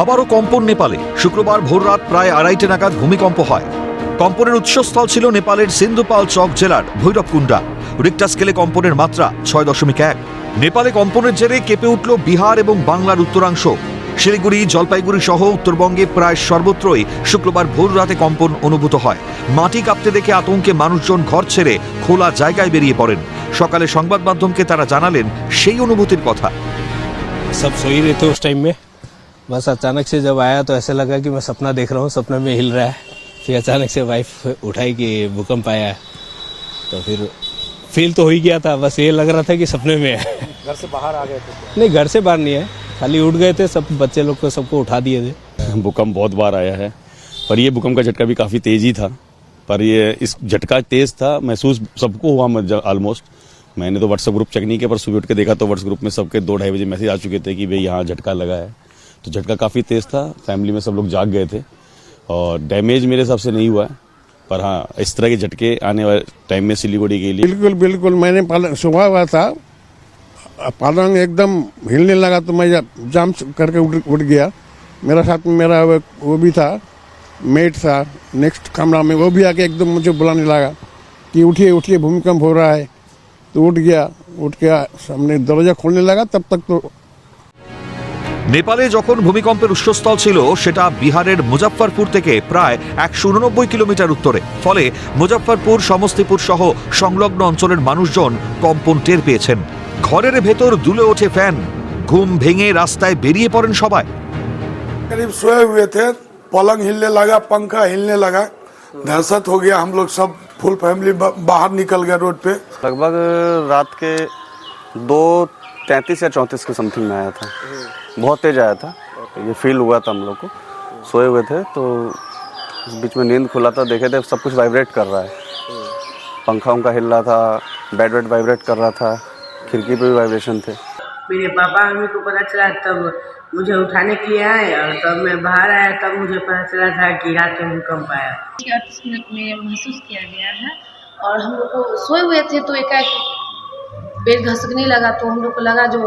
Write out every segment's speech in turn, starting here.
আবারও কম্পন নেপালে। শুক্রবার ভোররাত প্রায় 2:30 নাগাদ ভূমিকম্প হয়। কম্পনের উৎসস্থল ছিল নেপালের সিন্ধুপাল চক জেলার ভৈরবকুন্ডা। রিক্টার স্কেলে কম্পনের মাত্রা 6.1। নেপালে কম্পনের জেরে কেঁপে উঠল বিহার এবং বাংলার উত্তরাংশ। শিলিগুড়ি, জলপাইগুড়ি সহ উত্তরবঙ্গে প্রায় সর্বত্রই শুক্রবার ভোর রাতে কম্পন অনুভূত হয়। মাটি কাঁপতে দেখে আতঙ্কে মানুষজন ঘর ছেড়ে খোলা জায়গায় বেরিয়ে পড়েন। সকালে সংবাদ মাধ্যমকে তারা জানালেন সেই অনুভূতির কথা। सब सो ही रहे थे उस टाइम में, बस अचानक से जब आया तो ऐसा लगा कि मैं सपना देख रहा हूँ, सपने में हिल रहा है। फिर अचानक से वाइफ उठाई कि भूकंप आया है, तो फिर फील तो हो ही गया था, बस ये लग रहा था कि सपने में है। घर से बाहर आ गए थे? नहीं, घर से बाहर नहीं है, खाली उठ गए थे, सब बच्चे लोग को सबको उठा दिए थे। भूकंप बहुत बार आया है, पर ये भूकंप का झटका भी काफ़ी तेज ही था। पर ये इस झटका तेज था, महसूस सबको हुआ ऑलमोस्ट। मैंने तो व्हाट्सएप ग्रुप चेक नहीं किया, पर सुबह उठ के देखा तो व्हाट्सएप ग्रुप में सबके 2-2:30 बजे मैसेज आ चुके थे कि भाई यहाँ झटका लगा है। तो झटका काफ़ी तेज था, फैमिली में सब लोग जाग गए थे और डैमेज मेरे हिसाब से नहीं हुआ है। पर हाँ, इस तरह के झटके आने वाले टाइम में सिलीगुड़ी के लिए बिल्कुल बिल्कुल। मैंने सुबह हुआ था, पलंग एकदम हिलने लगा तो मैं जाम करके उठ गया। मेरा साथ में मेरा वो भी था, मेट था नेक्स्ट कमरा में, वो भी आके एकदम मुझे बुलाने लगा कि उठिए उठिए भूमिकंप हो रहा है। तो उठ गया, उठ के सामने दरवाजा खोलने लगा, तब तक तो। নেপালে যখন ভূমিকম্পের উৎসস্থল ছিল সেটা বিহারের মুজাফফরপুর থেকে প্রায় 189 কিলোমিটার উত্তরে। ফলে মুজাফফরপুর, সমস্তিপুর সহ সংলগ্ন অঞ্চলের মানুষজন কম্পন টের পেয়েছেন। ঘরের ভেতর দুলে ওঠে ফ্যান। ঘুম ভেঙে রাস্তায় বেরিয়ে পড়েন সবাই। करीब सोए हुए थे, पलंग हिलने लगा, पंखा हिलने लगा, दहशत हो गया। हम लोग सब फुल फैमिली बाहर निकल गए रोड पे। लगभग रात के 2:33 या 34 के समथिंग में आया था। बहुत तेज आया था, ये फील हुआ था हम लोग को। सोए हुए थे तो बीच में नींद खुला था, देखे थे सब कुछ वाइब्रेट कर रहा है। पंखा उनका हिल रहा था, बेड वेड वाइब्रेट कर रहा था, खिड़की पे भी वाइब्रेशन थे। मेरे पापा मम्मी को पता चला, तब मुझे उठाने के लिए आए और तब मैं बाहर आया, तब मुझे पता चला था कि रात में भूकंप आया। 38 मिनट में महसूस किया गया है और हम लोग को सोए हुए थे तो एकाएक बेड घसकने लगा, तो हम लोग को लगा जो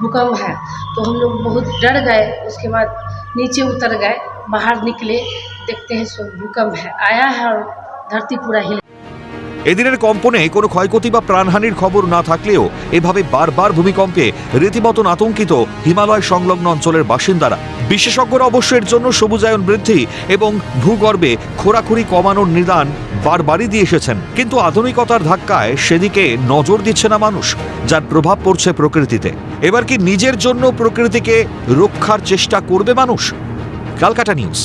भूकंप है, तो हम लोग बहुत डर गए। उसके बाद नीचे उतर गए, बाहर निकले, देखते हैं सो भूकंप है आया है और धरती पूरा हिल। এদিনের কম্পনে কোনো ক্ষয়ক্ষতি বা প্রাণহানির খবর না থাকলেও এভাবে বারবার ভূমিকম্পে রীতিমতো আতঙ্কিত হিমালয় সংলগ্ন অঞ্চলের বাসিন্দারা। বিশেষজ্ঞরা অবশ্য এর জন্য সবুজায়ন বৃদ্ধি এবং ভূগর্ভে খোঁড়াখুঁড়ি কমানোর নিদান বারবারই দিয়ে এসেছেন। কিন্তু আধুনিকতার ধাক্কায় সেদিকে নজর দিচ্ছে না মানুষ, যার প্রভাব পড়ছে প্রকৃতিতে। এবার কি নিজের জন্য প্রকৃতিকে রক্ষার চেষ্টা করবে মানুষ? ক্যালকাটা নিউজ।